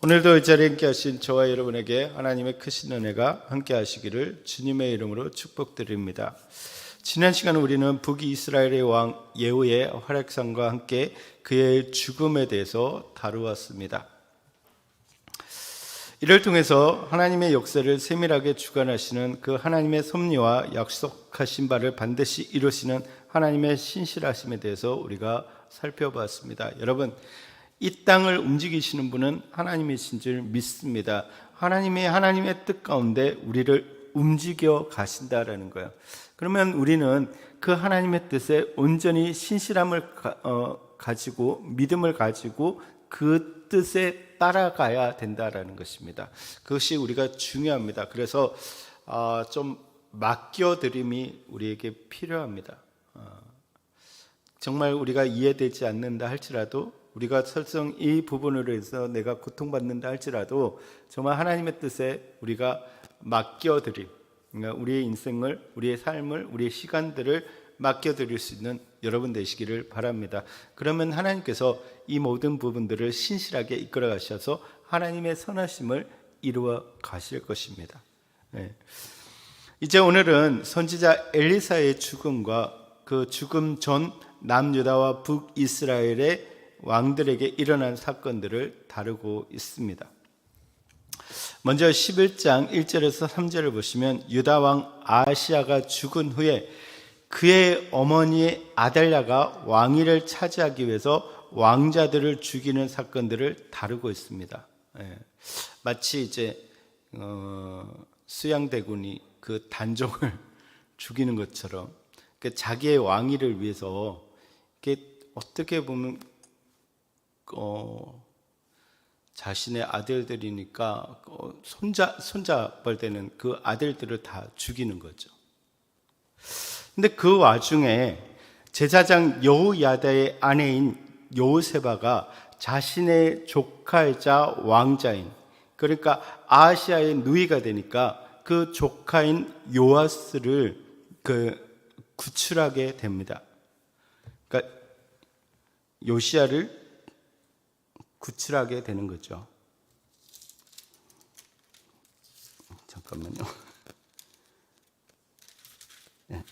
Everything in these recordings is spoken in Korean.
오늘도 이 자리에 함께 하신 저와 여러분에게 하나님의 크신 은혜가 함께 하시기를 주님의 이름으로 축복드립니다. 지난 시간 우리는 북이스라엘의 왕 예후의 활약상과 함께 그의 죽음에 대해서 다루었습니다. 이를 통해서 하나님의 역사를 세밀하게 주관하시는 그 하나님의 섭리와 약속하신 바를 반드시 이루시는 하나님의 신실하심에 대해서 우리가 살펴봤습니다. 여러분, 이 땅을 움직이시는 분은 하나님이신 줄 믿습니다. 하나님의 뜻 가운데 우리를 움직여 가신다라는 거예요. 그러면 우리는 그 하나님의 뜻에 온전히 신실함을 가지고 믿음을 가지고 그 뜻에 따라가야 된다라는 것입니다. 그것이 우리가 중요합니다. 그래서 좀 맡겨드림이 우리에게 필요합니다. 정말 우리가 이해되지 않는다 할지라도, 우리가 설령 이 부분으로 해서 내가 고통받는다 할지라도 정말 하나님의 뜻에 우리가 맡겨드림, 그러니까 우리의 인생을, 우리의 삶을, 우리의 시간들을 맡겨드릴 수 있는 여러분 되시기를 바랍니다. 그러면 하나님께서 이 모든 부분들을 신실하게 이끌어 가셔서 하나님의 선하심을 이루어 가실 것입니다. 이제 오늘은 선지자 엘리사의 죽음과 그 죽음 전 남유다와 북이스라엘의 왕들에게 일어난 사건들을 다루고 있습니다. 먼저 11장 1절에서 3절을 보시면 유다 왕 아하시야가 죽은 후에 그의 어머니의 아달랴가 왕위를 차지하기 위해서 왕자들을 죽이는 사건들을 다루고 있습니다. 마치 이제 수양대군이 그 단종을 죽이는 것처럼 자기의 왕위를 위해서 어떻게 보면 자신의 아들들이니까 손자뻘 되는 그 아들들을 다 죽이는 거죠. 근데 그 와중에 제사장 여호야다의 아내인 여호세바가 자신의 조카이자 왕자인, 그러니까 아하시야의 누이가 되니까 그 조카인 요아스를 구출하게 됩니다. 그러니까 요시야를 구출하게 되는 거죠. 잠깐만요. 네.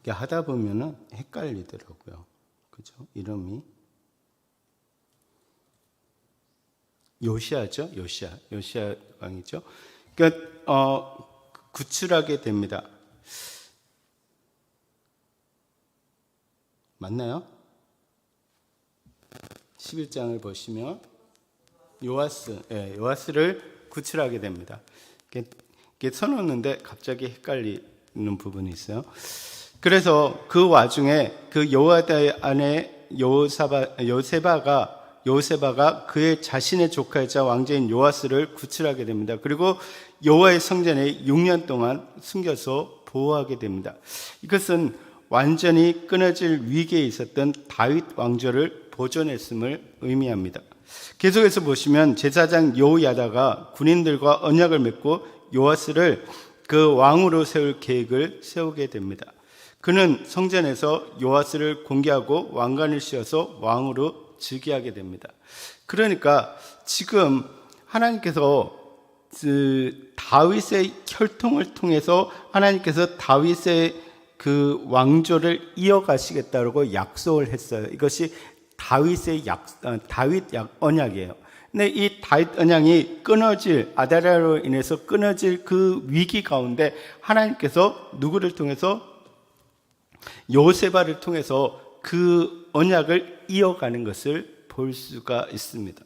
이게 하다 보면은 헷갈리더라고요. 그죠? 이름이 요시야죠. 요시야 왕이죠. 그러니까 구출하게 됩니다. 맞나요? 11장을 보시면 요아스를 구출하게 됩니다. 이게 써놓는데 갑자기 헷갈리는 부분이 있어요. 그래서 그 와중에 그 여호야다의 아내 여호세바가 그의 자신의 조카이자 왕자인 요아스를 구출하게 됩니다. 그리고 여호와의 성전에 6년 동안 숨겨서 보호하게 됩니다. 이것은 완전히 끊어질 위기에 있었던 다윗 왕조를 보존했음을 의미합니다. 계속해서 보시면 제사장 여호야다가 군인들과 언약을 맺고 요아스를 그 왕으로 세울 계획을 세우게 됩니다. 그는 성전에서 요아스를 공개하고 왕관을 씌워서 왕으로 즉위하게 됩니다. 그러니까 지금 하나님께서 다윗의 혈통을 통해서 하나님께서 다윗의 그 왕조를 이어가시겠다고 약속을 했어요. 이것이 다윗 언약이에요. 근데 이 다윗 언약이 아달랴로 인해서 끊어질 그 위기 가운데 하나님께서 누구를 통해서? 요세바를 통해서 그 언약을 이어가는 것을 볼 수가 있습니다.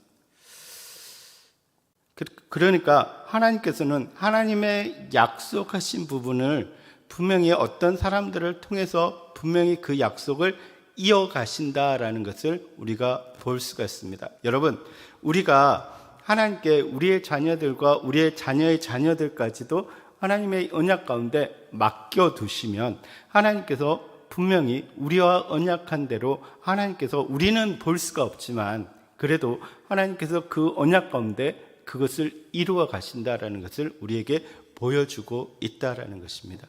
그러니까 하나님께서는 하나님의 약속하신 부분을 분명히 어떤 사람들을 통해서 분명히 그 약속을 이어가신다라는 것을 우리가 볼 수가 있습니다. 여러분, 우리가 하나님께 우리의 자녀들과 우리의 자녀의 자녀들까지도 하나님의 언약 가운데 맡겨두시면 하나님께서 분명히 우리와 언약한 대로 하나님께서, 우리는 볼 수가 없지만 그래도 하나님께서 그 언약 가운데 그것을 이루어 가신다라는 것을 우리에게 보여주고 있다라는 것입니다.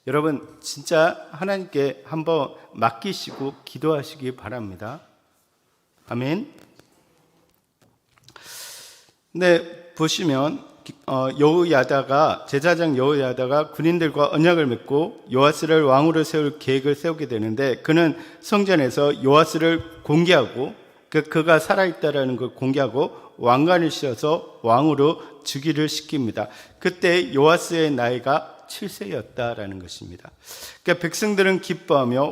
여러분 진짜 하나님께 한번 맡기시고 기도하시기 바랍니다. 아멘. 네, 보시면 여호야다가 제사장 여호야다가 군인들과 언약을 맺고 요아스를 왕으로 세울 계획을 세우게 되는데, 그는 성전에서 요아스를 공개하고 그가 살아있다라는 걸 공개하고 왕관을 씌워서 왕으로 즉위를 시킵니다. 그때 요아스의 나이가 7세였다라는 것입니다. 그러니까 백성들은 기뻐하며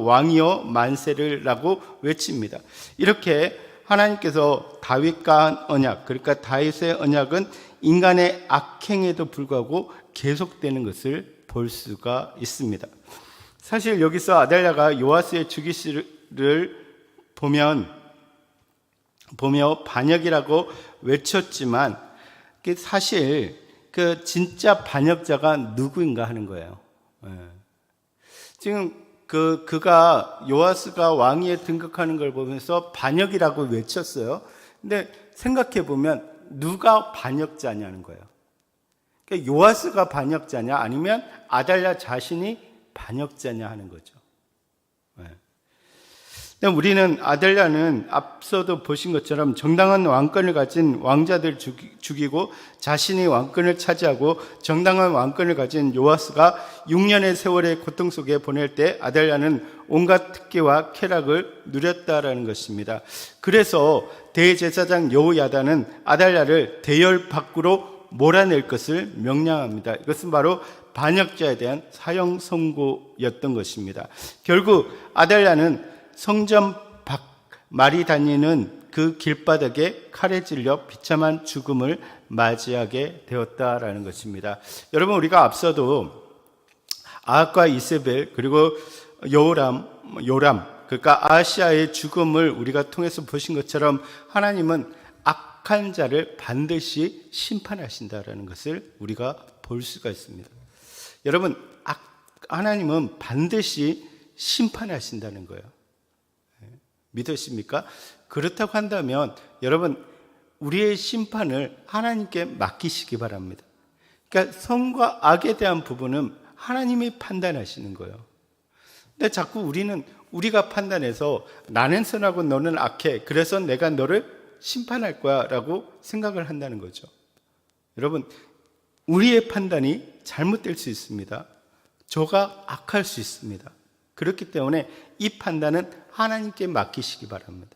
왕이여 만세를라고 외칩니다. 이렇게 하나님께서 다윗과 한 언약, 그러니까 다윗의 언약은 인간의 악행에도 불구하고 계속되는 것을 볼 수가 있습니다. 사실 여기서 아달랴가 요아스의 즉위식을 보며 반역이라고 외쳤지만, 사실 그 진짜 반역자가 누구인가 하는 거예요. 지금 그가 요아스가 왕위에 등극하는 걸 보면서 반역이라고 외쳤어요. 근데 생각해 보면 누가 반역자냐는 거예요. 그러니까 요아스가 반역자냐 아니면 아달랴 자신이 반역자냐 하는 거죠. 우리는 아달랴는 앞서도 보신 것처럼 정당한 왕권을 가진 왕자들 죽이고 자신이 왕권을 차지하고 정당한 왕권을 가진 요아스가 6년의 세월의 고통 속에 보낼 때 아달랴는 온갖 특혜와 쾌락을 누렸다라는 것입니다. 그래서 대제사장 여호야다는 아달랴를 대열 밖으로 몰아낼 것을 명령합니다. 이것은 바로 반역자에 대한 사형 선고였던 것입니다. 결국 아달랴는 성전 밖 말이 다니는 그 길바닥에 칼에 찔려 비참한 죽음을 맞이하게 되었다라는 것입니다. 여러분, 우리가 앞서도 아합과 이세벨 그리고 요람, 그러니까 아하시아의 죽음을 우리가 통해서 보신 것처럼 하나님은 악한 자를 반드시 심판하신다라는 것을 우리가 볼 수가 있습니다. 여러분, 하나님은 반드시 심판하신다는 거예요. 믿으십니까? 그렇다고 한다면 여러분, 우리의 심판을 하나님께 맡기시기 바랍니다. 그러니까 선과 악에 대한 부분은 하나님이 판단하시는 거예요. 근데 자꾸 우리가 판단해서 나는 선하고 너는 악해, 그래서 내가 너를 심판할 거야 라고 생각을 한다는 거죠. 여러분, 우리의 판단이 잘못될 수 있습니다. 저가 악할 수 있습니다. 그렇기 때문에 이 판단은 하나님께 맡기시기 바랍니다.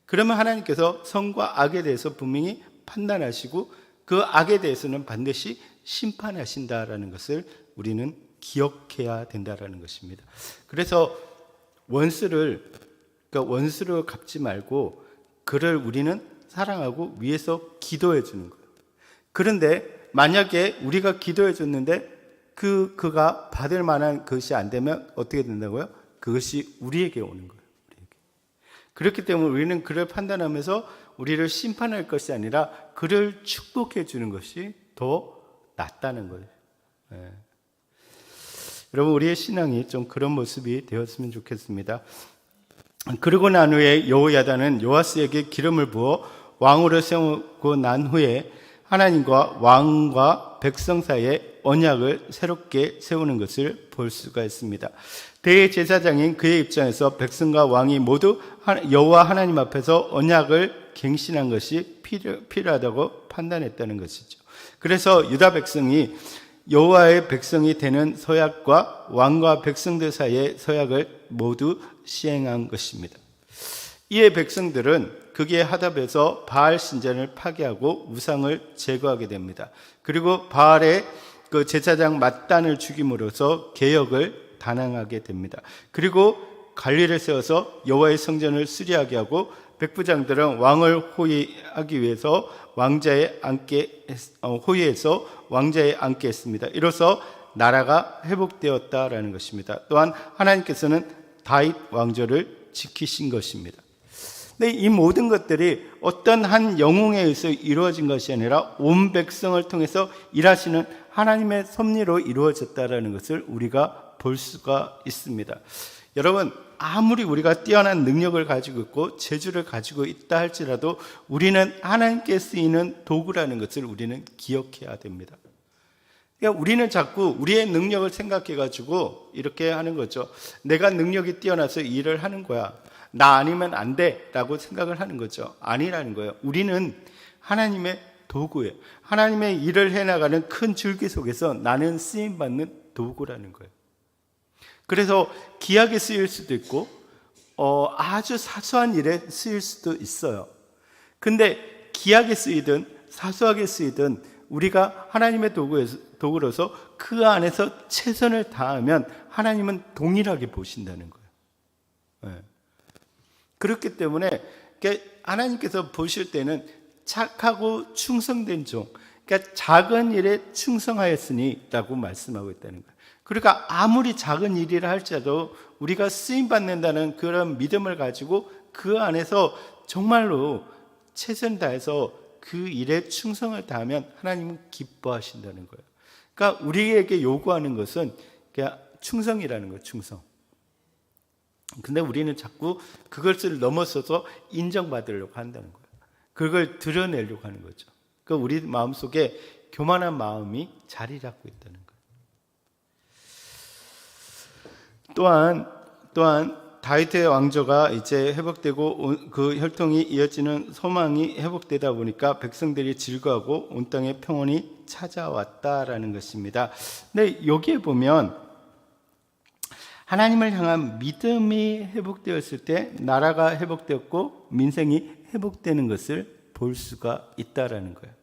그러면 하나님께서 선과 악에 대해서 분명히 판단하시고 그 악에 대해서는 반드시 심판하신다라는 것을 우리는 기억해야 된다라는 것입니다. 그래서 원수를 갚지 말고 그를 우리는 사랑하고 위해서 기도해 주는 거예요. 그런데 만약에 우리가 기도해 줬는데 그가 받을 만한 것이 안 되면 어떻게 된다고요? 그것이 우리에게 오는 거예요. 그렇기 때문에 우리는 그를 판단하면서 우리를 심판할 것이 아니라 그를 축복해 주는 것이 더 낫다는 거예요. 여러분, 우리의 신앙이 좀 그런 모습이 되었으면 좋겠습니다. 그러고 난 후에 여호야다는 요아스에게 기름을 부어 왕으로 세우고 난 후에 하나님과 왕과 백성 사이에 언약을 새롭게 세우는 것을 볼 수가 있습니다. 대제사장인 그의 입장에서 백성과 왕이 모두 여호와 하나님 앞에서 언약을 갱신한 것이 필요하다고 판단했다는 것이죠. 그래서 유다 백성이 여호와의 백성이 되는 서약과 왕과 백성들 사이의 서약을 모두 시행한 것입니다. 이에 백성들은 거기에 하답에서 바알 신전을 파괴하고 우상을 제거하게 됩니다. 그리고 바알의 그 제사장 맏단을 죽임으로써 개혁을 단행하게 됩니다. 그리고 관리를 세워서 여호와의 성전을 수리하게 하고 백부장들은 왕을 호위하기 위해서 호위해서 왕자에 앉게 했습니다. 이로써 나라가 회복되었다라는 것입니다. 또한 하나님께서는 다윗 왕조를 지키신 것입니다. 근데 이 모든 것들이 어떤 한 영웅에 의해서 이루어진 것이 아니라 온 백성을 통해서 일하시는 하나님의 섭리로 이루어졌다라는 것을 우리가 볼 수가 있습니다. 여러분, 아무리 우리가 뛰어난 능력을 가지고 있고 재주를 가지고 있다 할지라도 우리는 하나님께 쓰이는 도구라는 것을 우리는 기억해야 됩니다. 그러니까 우리는 자꾸 우리의 능력을 생각해가지고 이렇게 하는 거죠. 내가 능력이 뛰어나서 이 일을 하는 거야. 나 아니면 안 돼. 라고 생각을 하는 거죠. 아니라는 거예요. 우리는 하나님의 도구예요. 하나님의 일을 해나가는 큰 줄기 속에서 나는 쓰임받는 도구라는 거예요. 그래서 귀하게 쓰일 수도 있고 아주 사소한 일에 쓰일 수도 있어요. 근데 귀하게 쓰이든 사소하게 쓰이든 우리가 하나님의 도구로서 그 안에서 최선을 다하면 하나님은 동일하게 보신다는 거예요. 네. 그렇기 때문에 하나님께서 보실 때는 착하고 충성된 종, 그러니까 작은 일에 충성하였으니 라고 말씀하고 있다는 거예요. 그러니까 아무리 작은 일이라 할지라도 우리가 쓰임받는다는 그런 믿음을 가지고 그 안에서 정말로 최선을 다해서 그 일에 충성을 다하면 하나님은 기뻐하신다는 거예요. 그러니까 우리에게 요구하는 것은 그냥 충성이라는 거예요. 충성. 근데 우리는 자꾸 그것을 넘어서서 인정받으려고 한다는 거예요. 그걸 드러내려고 하는 거죠. 그러니까 우리 마음속에 교만한 마음이 자리 잡고 있다는 거예요. 또한 다윗의 왕조가 이제 회복되고 그 혈통이 이어지는 소망이 회복되다 보니까 백성들이 즐거워하고 온 땅에 평온이 찾아왔다라는 것입니다. 근데 여기에 보면 하나님을 향한 믿음이 회복되었을 때 나라가 회복되었고 민생이 회복되는 것을 볼 수가 있다라는 거예요.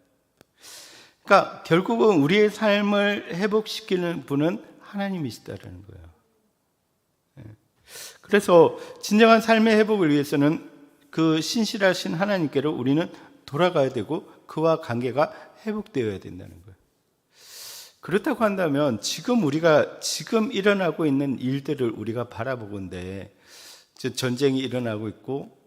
그러니까 결국은 우리의 삶을 회복시키는 분은 하나님이시다라는 거예요. 그래서 진정한 삶의 회복을 위해서는 그 신실하신 하나님께로 우리는 돌아가야 되고 그와 관계가 회복되어야 된다는 거예요. 그렇다고 한다면 우리가 지금 일어나고 있는 일들을 우리가 바라보건대 전쟁이 일어나고 있고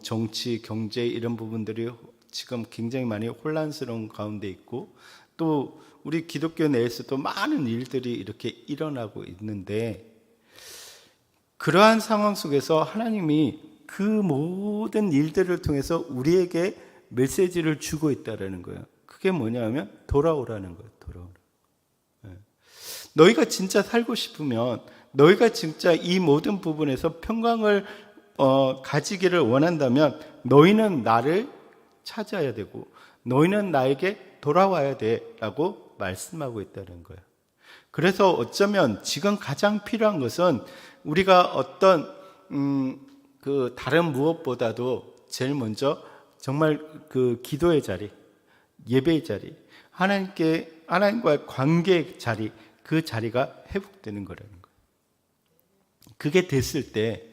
정치, 경제 이런 부분들이 지금 굉장히 많이 혼란스러운 가운데 있고 또 우리 기독교 내에서도 많은 일들이 이렇게 일어나고 있는데 그러한 상황 속에서 하나님이 그 모든 일들을 통해서 우리에게 메시지를 주고 있다는 거예요. 그게 뭐냐면 돌아오라는 거예요. 돌아오라. 너희가 진짜 살고 싶으면 너희가 진짜 이 모든 부분에서 평강을 가지기를 원한다면 너희는 나를 찾아야 되고 너희는 나에게 돌아와야 돼라고 말씀하고 있다는 거예요. 그래서 어쩌면 지금 가장 필요한 것은 우리가 어떤 그 다른 무엇보다도 제일 먼저 정말 그 기도의 자리, 예배의 자리, 하나님과의 관계의 자리, 그 자리가 회복되는 거라는 거예요. 그게 됐을 때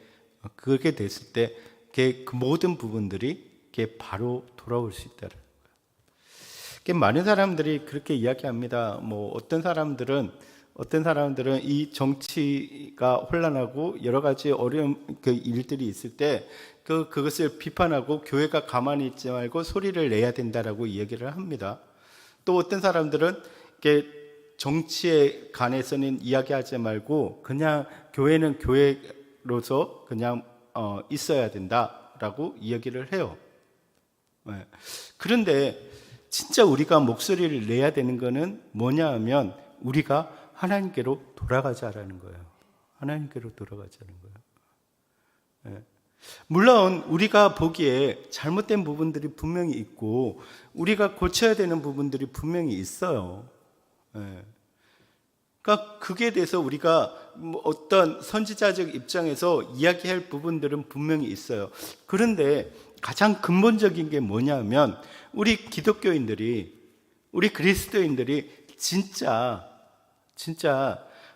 그 모든 부분들이 바로 돌아올 수 있다는 거예요. 많은 사람들이 그렇게 이야기합니다. 어떤 사람들은 이 정치가 혼란하고 여러 가지 어려운 일들이 있을 때 그것을 비판하고 교회가 가만히 있지 말고 소리를 내야 된다라고 이야기를 합니다. 또 어떤 사람들은 정치에 관해서는 이야기하지 말고 그냥 교회는 교회로서 그냥 있어야 된다라고 이야기를 해요. 그런데 진짜 우리가 목소리를 내야 되는 것은 뭐냐 하면 우리가 하나님께로 돌아가자라는 거예요. 하나님께로 돌아가자는 거예요. 물론 우리가 보기에 잘못된 부분들이 분명히 있고 우리가 고쳐야 되는 부분들이 분명히 있어요. 그러니까 그게 대해서 우리가 어떤 선지자적 입장에서 이야기할 부분들은 분명히 있어요. 그런데 가장 근본적인 게 뭐냐면 우리 기독교인들이, 우리 그리스도인들이 진짜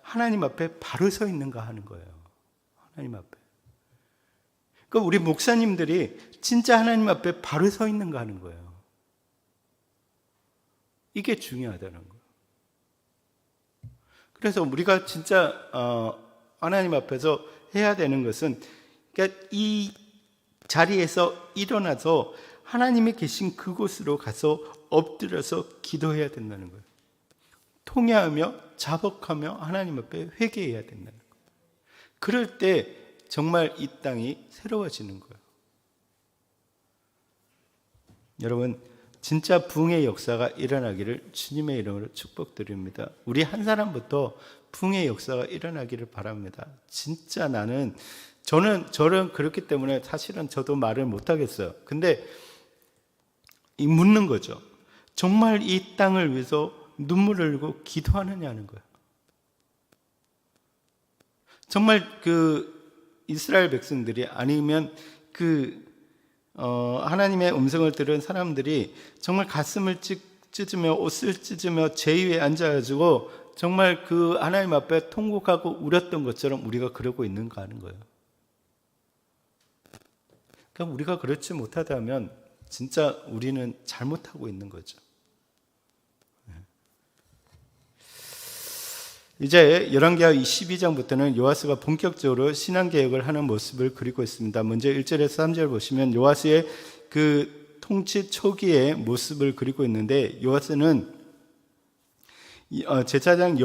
하나님 앞에 바로 서 있는가 하는 거예요. 하나님 앞에. 그러니까 우리 목사님들이 진짜 하나님 앞에 바로 서 있는가 하는 거예요. 이게 중요하다는 거예요. 그래서 우리가 진짜 하나님 앞에서 해야 되는 것은 그러니까 이 자리에서 일어나서 하나님이 계신 그곳으로 가서 엎드려서 기도해야 된다는 거예요. 통회하며 자복하며 하나님 앞에 회개해야 된다는 거예요. 그럴 때 정말 이 땅이 새로워지는 거예요. 여러분, 진짜 부흥의 역사가 일어나기를 주님의 이름으로 축복드립니다. 우리 한 사람부터 부흥의 역사가 일어나기를 바랍니다. 진짜 저는 그렇기 때문에 사실은 저도 말을 못하겠어요. 근데 묻는 거죠. 정말 이 땅을 위해서 눈물을 흘리고 기도하느냐는 거예요. 정말 이스라엘 백성들이 아니면 하나님의 음성을 들은 사람들이 정말 가슴을 찢으며 옷을 찢으며 제위에 앉아가지고 정말 하나님 앞에 통곡하고 울었던 것처럼 우리가 그러고 있는가 하는 거예요. 그러니까 우리가 그렇지 못하다면 진짜 우리는 잘못하고 있는 거죠. 이제 열왕기하 22장부터는 요아스가 본격적으로 신앙개혁을 하는 모습을 그리고 있습니다. 먼저 1절에서 3절 보시면 요아스의 통치 초기의 모습을 그리고 있는데, 요아스는 제사장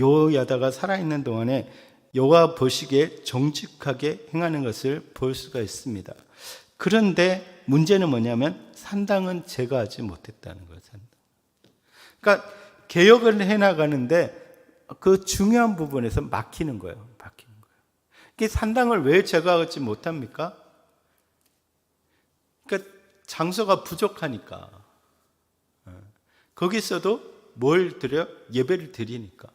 요야다가 살아있는 동안에 여호와 보시기에 정직하게 행하는 것을 볼 수가 있습니다. 그런데 문제는 뭐냐면 산당은 제거하지 못했다는 거예요. 그러니까 개혁을 해나가는데 그 중요한 부분에서 막히는 거예요. 이게 산당을 왜 제거하지 못합니까? 그러니까 장소가 부족하니까. 거기서도 뭘 드려? 예배를 드리니까.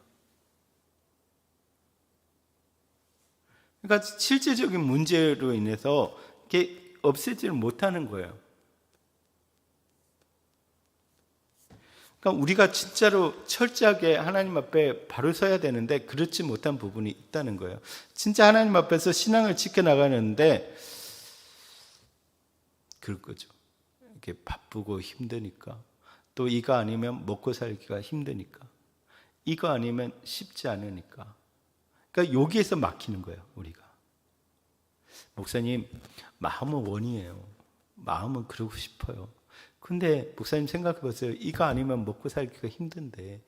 그러니까 실제적인 문제로 인해서 이게 없애지를 못하는 거예요. 그러니까 우리가 진짜로 철저하게 하나님 앞에 바로 서야 되는데 그렇지 못한 부분이 있다는 거예요. 진짜 하나님 앞에서 신앙을 지켜나가는데 그럴 거죠. 이렇게 바쁘고 힘드니까, 또 이거 아니면 먹고 살기가 힘드니까, 이거 아니면 쉽지 않으니까. 그러니까 여기에서 막히는 거예요. 우리가. 목사님, 마음은 원이에요. 마음은 그러고 싶어요. 근데 목사님 생각해 보세요. 이거 아니면 먹고 살기가 힘든데,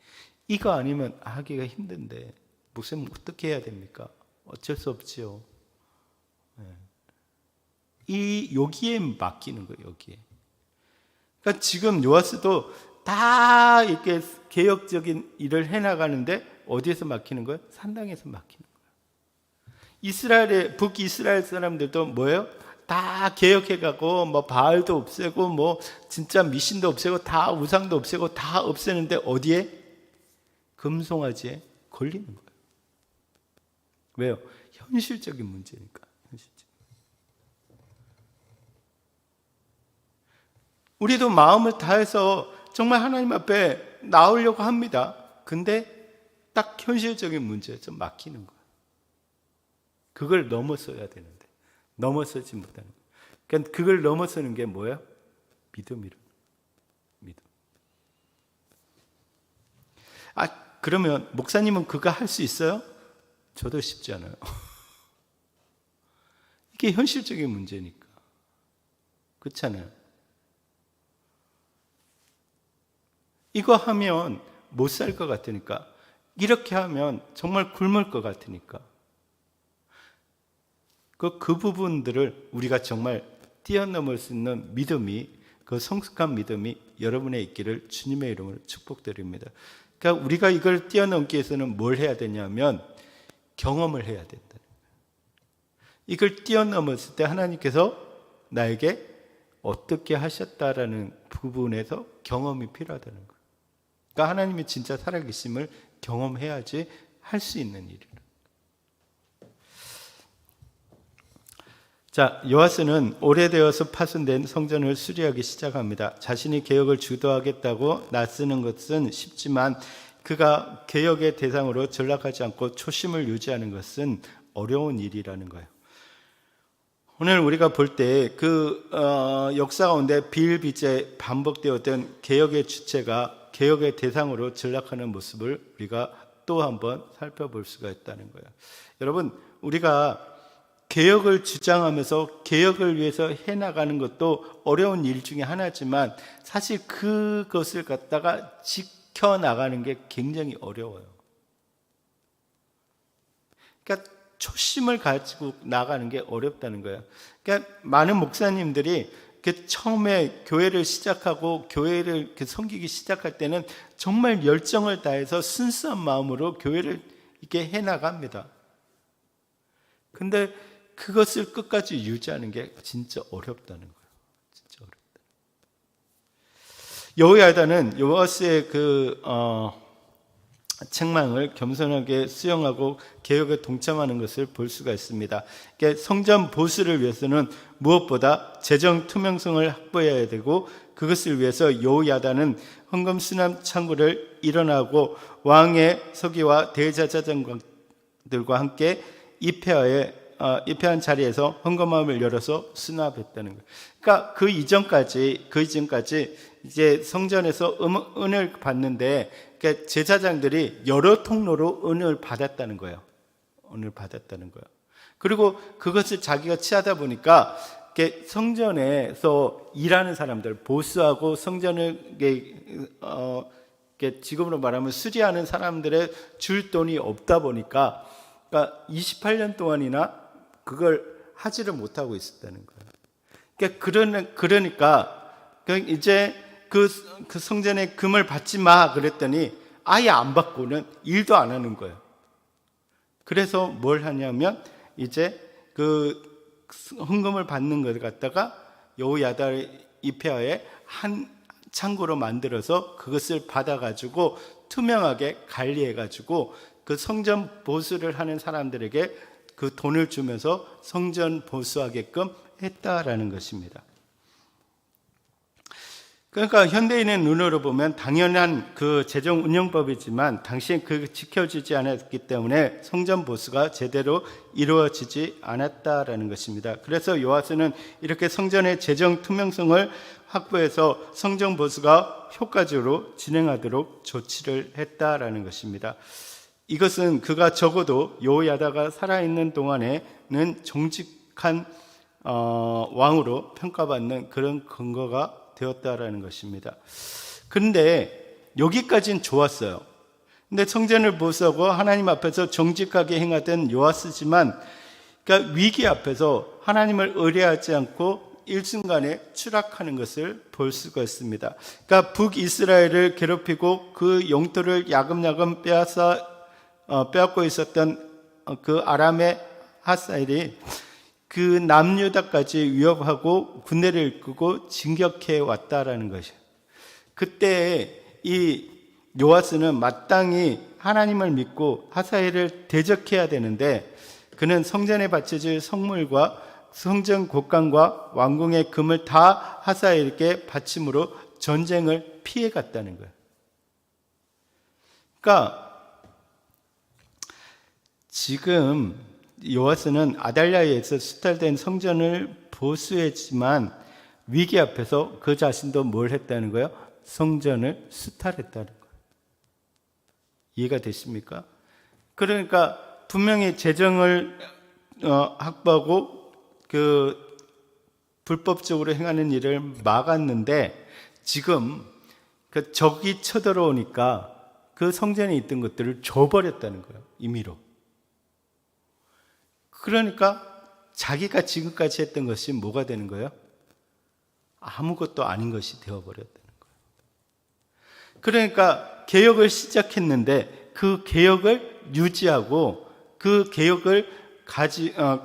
이거 아니면 하기가 힘든데 목사님 어떻게 해야 됩니까? 어쩔 수 없지요. 여기에 맡기는 거예요. 여기에. 그러니까 지금 요아스도 다 이렇게 개혁적인 일을 해나가는데 어디에서 막히는 거예요? 산당에서 막히는 거예요. 북이스라엘 사람들도 뭐예요? 다 개혁해가고 바알도 없애고 진짜 미신도 없애고 다 우상도 없애고 다 없애는데 어디에? 금송아지에 걸리는 거예요. 왜요? 현실적인 문제니까. 우리도 마음을 다해서 정말 하나님 앞에 나오려고 합니다. 근데 딱 현실적인 문제에서 막히는 거예요. 그걸 넘어서야 되는데 넘어서지 못하는 거예요. 그러니까 그걸 넘어서는 게 뭐예요? 믿음이라. 믿음. 그러면 목사님은 그거 할 수 있어요? 저도 쉽지 않아요. 이게 현실적인 문제니까. 그렇잖아요. 이거 하면 못 살 것 같으니까, 이렇게 하면 정말 굶을 것 같으니까, 그 부분들을 우리가 정말 뛰어넘을 수 있는 믿음이, 그 성숙한 믿음이 여러분의 있기를 주님의 이름으로 축복드립니다. 그러니까 우리가 이걸 뛰어넘기 위해서는 뭘 해야 되냐면 경험을 해야 된다. 이걸 뛰어넘었을 때 하나님께서 나에게 어떻게 하셨다라는 부분에서 경험이 필요하다는 거예요. 그러니까 하나님이 진짜 살아계심을 경험해야지 할 수 있는 일이에요. 자, 요아스는 오래되어서 파손된 성전을 수리하기 시작합니다. 자신이 개혁을 주도하겠다고 나서는 것은 쉽지만 그가 개혁의 대상으로 전락하지 않고 초심을 유지하는 것은 어려운 일이라는 거예요. 오늘 우리가 볼 때 역사 가운데 비일비재 반복되었던 개혁의 주체가 개혁의 대상으로 전락하는 모습을 우리가 또 한번 살펴볼 수가 있다는 거예요. 여러분, 우리가 개혁을 주장하면서 개혁을 위해서 해나가는 것도 어려운 일 중에 하나지만 사실 그것을 갖다가 지켜나가는 게 굉장히 어려워요. 그러니까 초심을 가지고 나가는 게 어렵다는 거예요. 그러니까 많은 목사님들이 처음에 교회를 시작하고 교회를 이렇게 섬기기 시작할 때는 정말 열정을 다해서 순수한 마음으로 교회를 이렇게 해나갑니다. 근데 그것을 끝까지 유지하는 게 진짜 어렵다는 거예요. 진짜 어렵다. 여호야다는 요아스의 책망을 겸손하게 수용하고 개혁에 동참하는 것을 볼 수가 있습니다. 그러니까 성전 보수를 위해서는 무엇보다 재정 투명성을 확보해야 되고, 그것을 위해서 여호야다는 헌금 수납 창구를 일어나고 왕의 서기와 대제사장들과 함께 입회한 자리에서 헌금함을 열어서 수납했다는 거예요. 그러니까 그 이전까지 이제 성전에서 은을 받는데, 그러니까 제사장들이 여러 통로로 은을 받았다는 거예요. 은을 받았다는 거예요. 그리고 그것을 자기가 취하다 보니까 성전에서 일하는 사람들, 보수하고 성전을 지금으로 말하면 수리하는 사람들의 줄 돈이 없다 보니까, 그러니까 28년 동안이나 그걸 하지를 못하고 있었다는 거예요. 그러니까 이제 그 성전에 금을 받지 마 그랬더니 아예 안 받고는 일도 안 하는 거예요. 그래서 뭘 하냐면 이제 그 헌금을 받는 걸 갖다가 여호야다 입회하에 한 창고로 만들어서 그것을 받아가지고 투명하게 관리해가지고 그 성전 보수를 하는 사람들에게 그 돈을 주면서 성전 보수하게끔 했다라는 것입니다. 그러니까 현대인의 눈으로 보면 당연한 그 재정 운영법이지만 당시엔 그 지켜지지 않았기 때문에 성전 보수가 제대로 이루어지지 않았다라는 것입니다. 그래서 요아스는 이렇게 성전의 재정 투명성을 확보해서 성전 보수가 효과적으로 진행하도록 조치를 했다라는 것입니다. 이것은 그가 적어도 여호야다가 살아있는 동안에는 정직한 왕으로 평가받는 그런 근거가 되었다라는 것입니다. 그런데 여기까지는 좋았어요. 근데 성전을 보수하고 하나님 앞에서 정직하게 행하던 요아스지만, 그러니까 위기 앞에서 하나님을 의뢰하지 않고 일순간에 추락하는 것을 볼 수가 있습니다. 그러니까 북이스라엘을 괴롭히고 그 영토를 야금야금 빼앗고 있었던 그 아람의 하사엘이 그 남유다까지 위협하고 군대를 이끌고 진격해 왔다라는 것이에요. 그때 이 요아스는 마땅히 하나님을 믿고 하사엘을 대적해야 되는데, 그는 성전에 바쳐질 성물과 성전 곳간과 왕궁의 금을 다 하사엘에게 바침으로 전쟁을 피해 갔다는 거예요. 그러니까 지금 요아스는 아달랴에서 수탈된 성전을 보수했지만 위기 앞에서 그 자신도 뭘 했다는 거예요? 성전을 수탈했다는 거예요. 이해가 되십니까? 그러니까 분명히 재정을 확보하고 그 불법적으로 행하는 일을 막았는데, 지금 그 적이 쳐들어오니까 그 성전에 있던 것들을 줘버렸다는 거예요. 임의로. 그러니까 자기가 지금까지 했던 것이 뭐가 되는 거예요? 아무것도 아닌 것이 되어버렸다는 거예요. 그러니까 개혁을 시작했는데 그 개혁을 유지하고 그 개혁을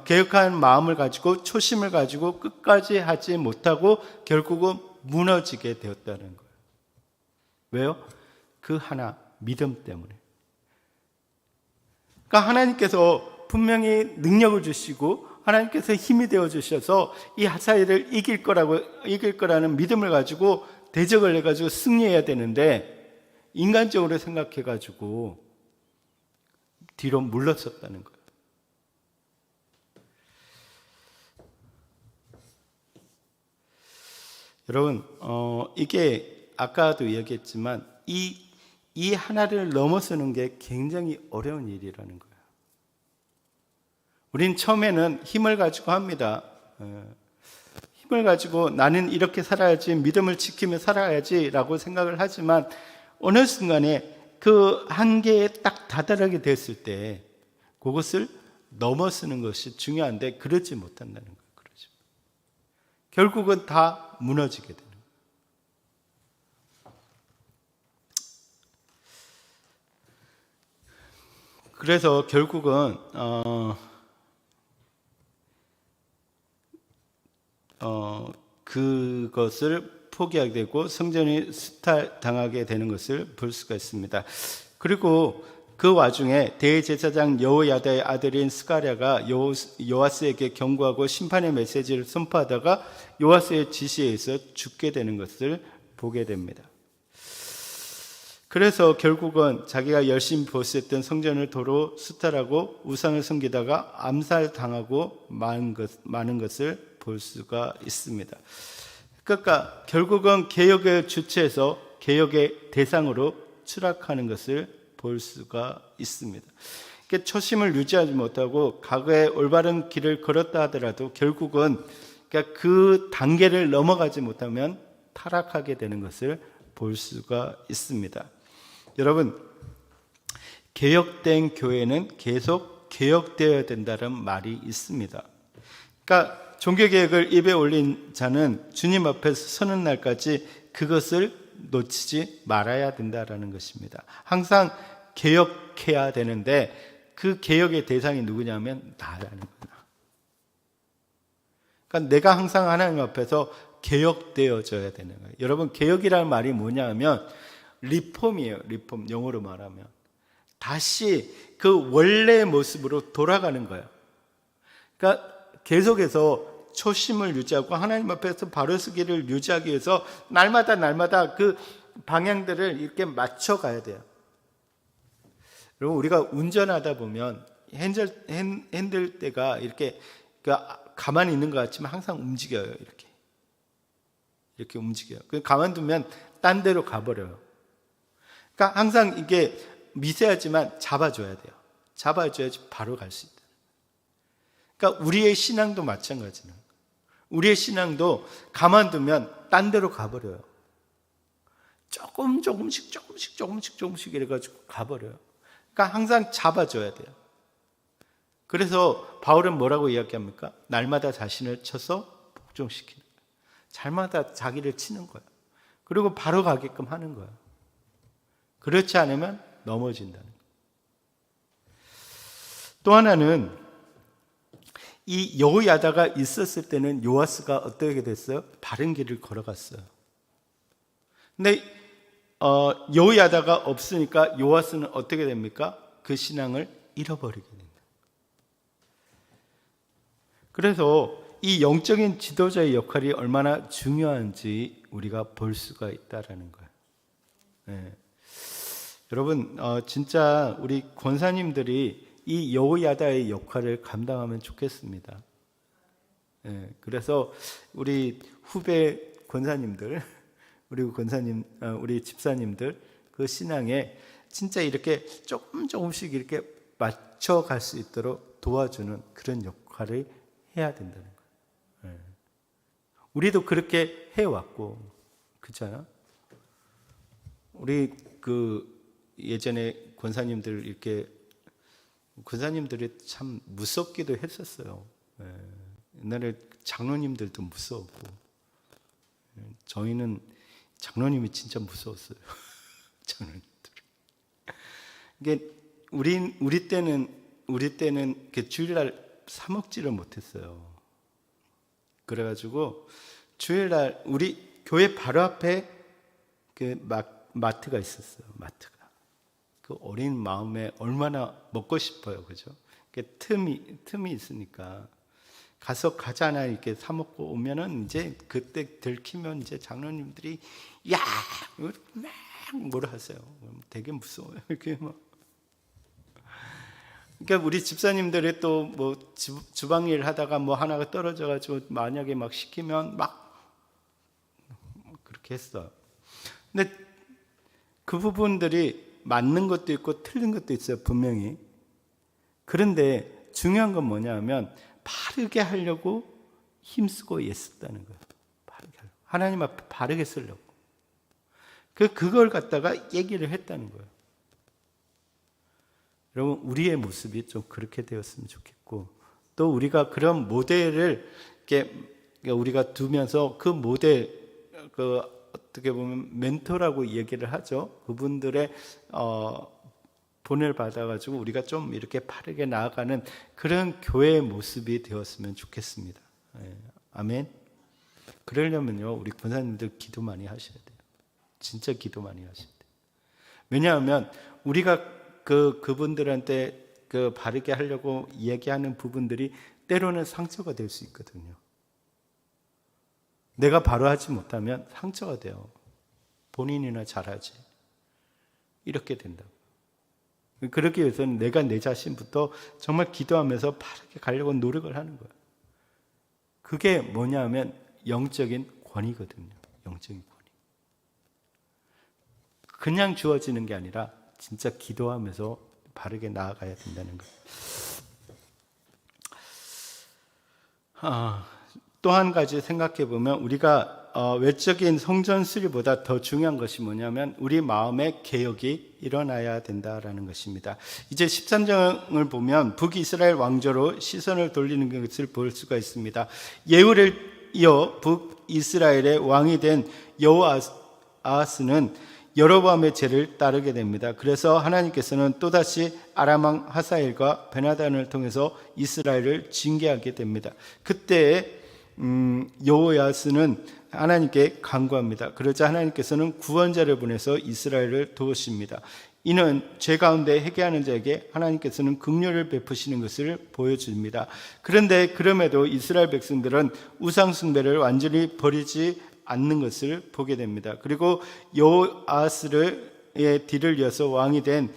개혁한 마음을 가지고 초심을 가지고 끝까지 하지 못하고 결국은 무너지게 되었다는 거예요. 왜요? 그 하나, 믿음 때문에. 그러니까 하나님께서 분명히 능력을 주시고 하나님께서 힘이 되어 주셔서 이 하사엘을 이길 거라는 믿음을 가지고 대적을 해가지고 승리해야 되는데, 인간적으로 생각해가지고 뒤로 물러섰다는 거예요. 여러분, 이게 아까도 이야기했지만 이 하나를 넘어서는 게 굉장히 어려운 일이라는 거예요. 우린 처음에는 힘을 가지고 합니다. 힘을 가지고 나는 이렇게 살아야지, 믿음을 지키며 살아야지라고 생각을 하지만 어느 순간에 그 한계에 딱 다다르게 됐을 때 그것을 넘어서는 것이 중요한데 그러지 못한다는 거예요. 결국은 다 무너지게 되는 거예요. 그래서 결국은 그것을 포기하게 되고 성전이 수탈당하게 되는 것을 볼 수가 있습니다. 그리고 그 와중에 대제사장 여호야다의 아들인 스가랴가 요아스에게 경고하고 심판의 메시지를 선포하다가 요아스의 지시에 의해서 죽게 되는 것을 보게 됩니다. 그래서 결국은 자기가 열심히 보수했던 성전을 도로 수탈하고 우상을 섬기다가 암살당하고 많은 것을 볼 수가 있습니다. 그러니까 결국은 개혁의 주체에서 개혁의 대상으로 추락하는 것을 볼 수가 있습니다. 그러니까 초심을 유지하지 못하고 과거의 올바른 길을 걸었다 하더라도 결국은 그러니까 그 단계를 넘어가지 못하면 타락하게 되는 것을 볼 수가 있습니다. 여러분, 개혁된 교회는 계속 개혁되어야 된다는 말이 있습니다. 그러니까 종교개혁을 입에 올린 자는 주님 앞에서 서는 날까지 그것을 놓치지 말아야 된다는 것입니다. 항상 개혁해야 되는데 그 개혁의 대상이 누구냐면 나라는 거야. 그러니까 내가 항상 하나님 앞에서 개혁되어져야 되는 거예요. 여러분, 개혁이라는 말이 뭐냐 하면 리폼이에요. 리폼, 영어로 말하면 다시 그 원래의 모습으로 돌아가는 거예요. 그러니까 계속해서 초심을 유지하고 하나님 앞에서 바로 서기를 유지하기 위해서 날마다 그 방향들을 이렇게 맞춰가야 돼요. 여러분, 우리가 운전하다 보면 핸들대가 이렇게 가만히 있는 것 같지만 항상 움직여요. 이렇게 움직여요. 가만두면 딴 데로 가버려요. 그러니까 항상 이게 미세하지만 잡아줘야 돼요. 잡아줘야지 바로 갈 수 있다. 그러니까 우리의 신앙도 마찬가지는 거예요. 우리의 신앙도 가만두면 딴 데로 가버려요. 조금씩 이래가지고 가버려요. 그러니까 항상 잡아줘야 돼요. 그래서 바울은 뭐라고 이야기합니까? 날마다 자신을 쳐서 복종시키는 거예요. 잘마다 자기를 치는 거예요. 그리고 바로 가게끔 하는 거예요. 그렇지 않으면 넘어진다는 거예요. 또 하나는 이 여호야다가 있었을 때는 요아스가 어떻게 됐어요? 바른 길을 걸어갔어요. 근데 여호야다가 없으니까 요아스는 어떻게 됩니까? 그 신앙을 잃어버리게 됩니다. 그래서 이 영적인 지도자의 역할이 얼마나 중요한지 우리가 볼 수가 있다라는 거예요. 네. 여러분, 진짜 우리 권사님들이 이 여호야다의 역할을 감당하면 좋겠습니다. 네. 그래서 우리 후배 권사님들, 우리 집사님들 그 신앙에 진짜 이렇게 조금씩 이렇게 맞춰갈 수 있도록 도와주는 그런 역할을 해야 된다는 거예요. 네. 우리도 그렇게 해왔고, 그렇잖아. 우리 예전에 권사님들이 참 무섭기도 했었어요. 네. 옛날에 장로님들도 무서웠고, 저희는 장로님이 진짜 무서웠어요. 장로님들이. 이게 우리 때는 주일날 사 먹지를 못했어요. 그래가지고 주일날 우리 교회 바로 앞에 그 마트가 있었어요. 마트가. 그 어린 마음에 얼마나 먹고 싶어요, 그죠? 틈이 있으니까 가잖아 이렇게 사 먹고 오면은 이제 그때 들키면 이제 장로님들이 야, 막 뭐라 하세요. 되게 무서워요. 이렇게 막. 그러니까 우리 집사님들이 또 뭐 주방일 하다가 뭐 하나가 떨어져가지고 만약에 막 시키면 막 그렇게 했어요. 근데 그 부분들이 맞는 것도 있고 틀린 것도 있어요, 분명히. 그런데 중요한 건 뭐냐 하면 바르게 하려고 힘쓰고 애썼다는 거예요. 바르게 하려고. 하나님 앞에 바르게 쓰려고. 그걸 갖다가 얘기를 했다는 거예요. 여러분, 우리의 모습이 좀 그렇게 되었으면 좋겠고, 또 우리가 그런 모델을 이렇게 그러니까 우리가 두면서 그 모델, 그 어떻게 보면 멘토라고 얘기를 하죠. 그분들의 본을 받아가지고 우리가 좀 이렇게 바르게 나아가는 그런 교회의 모습이 되었으면 좋겠습니다. 예, 아멘. 그러려면요, 우리 권사님들 기도 많이 하셔야 돼요. 진짜 기도 많이 하셔야 돼요. 왜냐하면 우리가 그분들한테 그 바르게 하려고 얘기하는 부분들이 때로는 상처가 될 수 있거든요. 내가 바로 하지 못하면 상처가 돼요. 본인이나 잘하지. 이렇게 된다고. 그렇기 위해서는 내가 내 자신부터 정말 기도하면서 바르게 가려고 노력을 하는 거예요. 그게 뭐냐면 영적인 권위거든요. 영적인 권위. 그냥 주어지는 게 아니라 진짜 기도하면서 바르게 나아가야 된다는 거예요. 또 한 가지 생각해 보면 우리가 외적인 성전 수리보다 더 중요한 것이 뭐냐면 우리 마음의 개혁이 일어나야 된다라는 것입니다. 이제 13장을 보면 북이스라엘 왕조로 시선을 돌리는 것을 볼 수가 있습니다. 예후를 이어 북이스라엘의 왕이 된 여호아스는 여로보암의 죄를 따르게 됩니다. 그래서 하나님께서는 또다시 아람 왕 하사엘과 베나단을 통해서 이스라엘을 징계하게 됩니다. 그때 여호야스는 하나님께 간구합니다. 그러자 하나님께서는 구원자를 보내서 이스라엘을 도우십니다. 이는 죄 가운데 회개하는 자에게 하나님께서는 긍휼을 베푸시는 것을 보여줍니다. 그런데 그럼에도 이스라엘 백성들은 우상 숭배를 완전히 버리지 않는 것을 보게 됩니다. 그리고 여호아스의 뒤를 이어서 왕이 된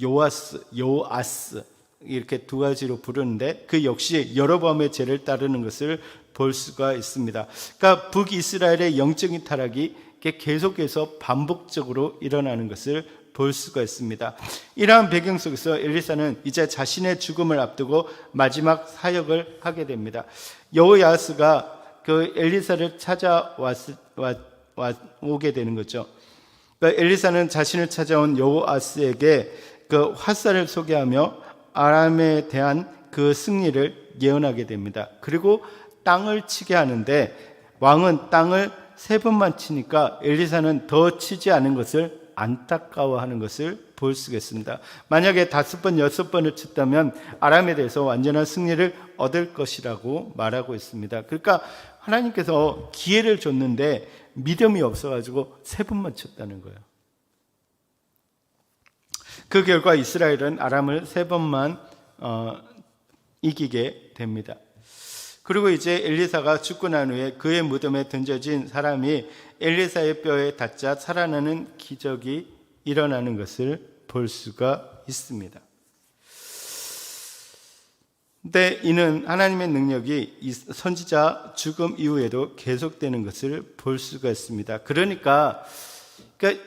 요아스 이렇게 두 가지로 부르는데 그 역시 여로보암의 죄를 따르는 것을 볼 수가 있습니다. 그러니까 북이스라엘의 영적인 타락이 계속해서 반복적으로 일어나는 것을 볼 수가 있습니다. 이러한 배경 속에서 엘리사는 이제 자신의 죽음을 앞두고 마지막 사역을 하게 됩니다. 여호야스가 그 엘리사를 오게 되는 거죠. 그러니까 엘리사는 자신을 찾아온 여호아스에게 그 화살을 소개하며 아람에 대한 그 승리를 예언하게 됩니다. 그리고 땅을 치게 하는데 왕은 땅을 3번만 치니까 엘리사는 더 치지 않은 것을 안타까워하는 것을 볼 수가 있습니다. 만약에 5번, 6번을 쳤다면 아람에 대해서 완전한 승리를 얻을 것이라고 말하고 있습니다. 그러니까 하나님께서 기회를 줬는데 믿음이 없어가지고 3번만 쳤다는 거예요. 그 결과 이스라엘은 아람을 3번만 이기게 됩니다. 그리고 이제 엘리사가 죽고 난 후에 그의 무덤에 던져진 사람이 엘리사의 뼈에 닿자 살아나는 기적이 일어나는 것을 볼 수가 있습니다. 근데 이는 하나님의 능력이 이 선지자 죽음 이후에도 계속되는 것을 볼 수가 있습니다. 그러니까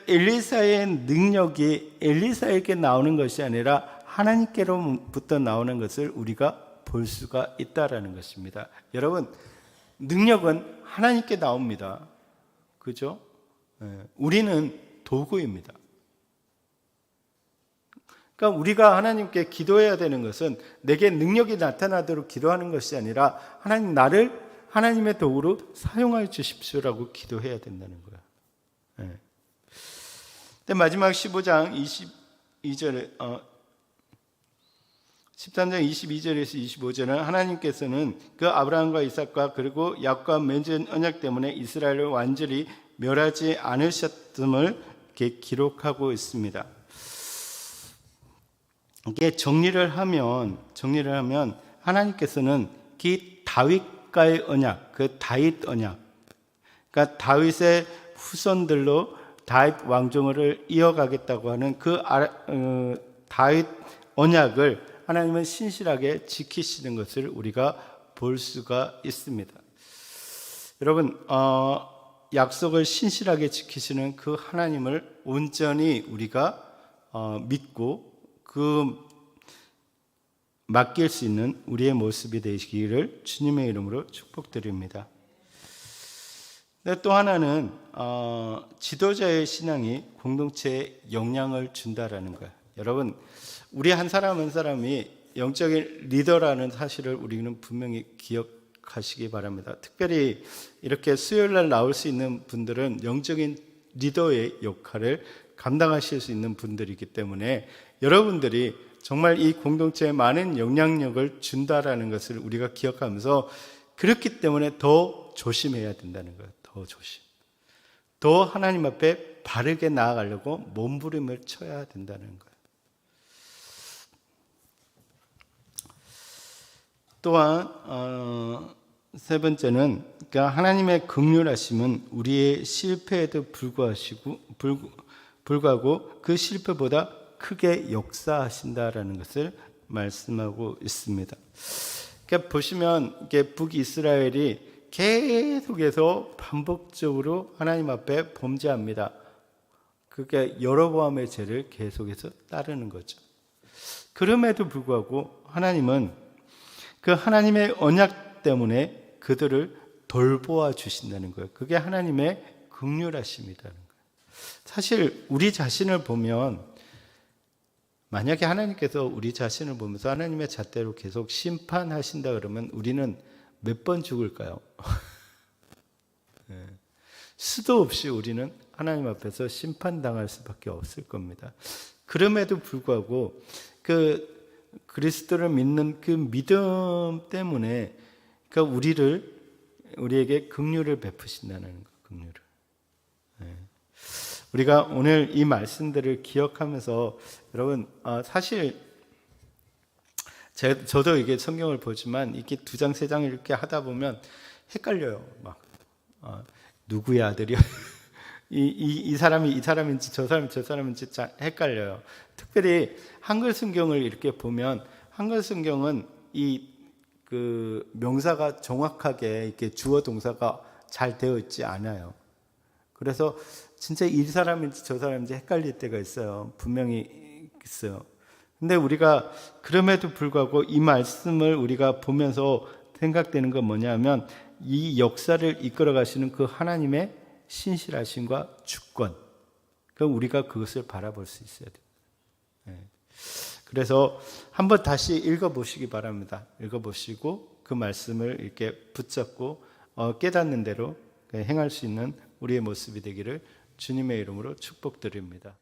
엘리사의 능력이 엘리사에게 나오는 것이 아니라 하나님께로부터 나오는 것을 우리가 볼 수가 있다라는 것입니다. 여러분, 능력은 하나님께 나옵니다. 그죠? 우리는 도구입니다. 그러니까 우리가 하나님께 기도해야 되는 것은 내게 능력이 나타나도록 기도하는 것이 아니라 하나님 나를 하나님의 도구로 사용하여 주십시오라고 기도해야 된다는 거예요. 근데 마지막 15장 22절에 13장 22절에서 25절은 하나님께서는 그 아브라함과 이삭과 그리고 야곱과 맺은 언약 때문에 이스라엘을 완전히 멸하지 않으셨음을 이렇게 기록하고 있습니다. 이게 정리를 하면 하나님께서는 그 다윗과의 언약, 그 다윗 언약, 그러니까 다윗의 후손들로 다윗 왕정을 이어가겠다고 하는 그 다윗 언약을 하나님은 신실하게 지키시는 것을 우리가 볼 수가 있습니다. 여러분, 약속을 신실하게 지키시는 그 하나님을 온전히 우리가 믿고 그 맡길 수 있는 우리의 모습이 되시기를 주님의 이름으로 축복드립니다. 또 하나는 지도자의 신앙이 공동체에 영향을 준다라는 거예요. 여러분, 우리 한 사람 한 사람이 영적인 리더라는 사실을 우리는 분명히 기억해야 기억하시기 바랍니다. 특별히 이렇게 수요일 날 나올 수 있는 분들은 영적인 리더의 역할을 감당하실 수 있는 분들이기 때문에 여러분들이 정말 이 공동체에 많은 영향력을 준다라는 것을 우리가 기억하면서, 그렇기 때문에 더 조심해야 된다는 거예요. 더 조심. 더 하나님 앞에 바르게 나아가려고 몸부림을 쳐야 된다는 거예요. 또한 세 번째는, 그러니까 하나님의 긍휼하심은 우리의 실패에도 불구하고 그 실패보다 크게 역사하신다라는 것을 말씀하고 있습니다. 그러니까 보시면 이게 북이스라엘이 계속해서 반복적으로 하나님 앞에 범죄합니다. 그게 여로보암의 죄를 계속해서 따르는 거죠. 그럼에도 불구하고 하나님은 그 하나님의 언약 때문에 그들을 돌보아 주신다는 거예요. 그게 하나님의 긍휼하심이라는 거예요. 사실 우리 자신을 보면, 만약에 하나님께서 우리 자신을 보면서 하나님의 잣대로 계속 심판하신다 그러면 우리는 몇 번 죽을까요? 수도 없이 우리는 하나님 앞에서 심판당할 수밖에 없을 겁니다. 그럼에도 불구하고 그 그리스도를 믿는 그 믿음 때문에 그러니까 우리에게 긍휼을 베푸신다는 거, 긍휼을. 우리가 오늘 이 말씀들을 기억하면서, 여러분, 사실 저도 이게 성경을 보지만 이게 2장 3장 이렇게 하다 보면 헷갈려요. 막 누구의 아들이요? 이 사람이 이 사람인지 저 사람이 저 사람인지 헷갈려요. 특별히 한글 성경을 이렇게 보면, 한글 성경은 그 명사가 정확하게 이렇게 주어 동사가 잘 되어 있지 않아요. 그래서 진짜 이 사람인지 저 사람인지 헷갈릴 때가 있어요. 분명히 있어요. 근데 우리가 그럼에도 불구하고 이 말씀을 우리가 보면서 생각되는 건 뭐냐면, 이 역사를 이끌어 가시는 그 하나님의 신실하심과 주권, 그럼 우리가 그것을 바라볼 수 있어야 돼요. 그래서 한번 다시 읽어보시기 바랍니다. 읽어보시고 그 말씀을 이렇게 붙잡고 깨닫는 대로 행할 수 있는 우리의 모습이 되기를 주님의 이름으로 축복드립니다.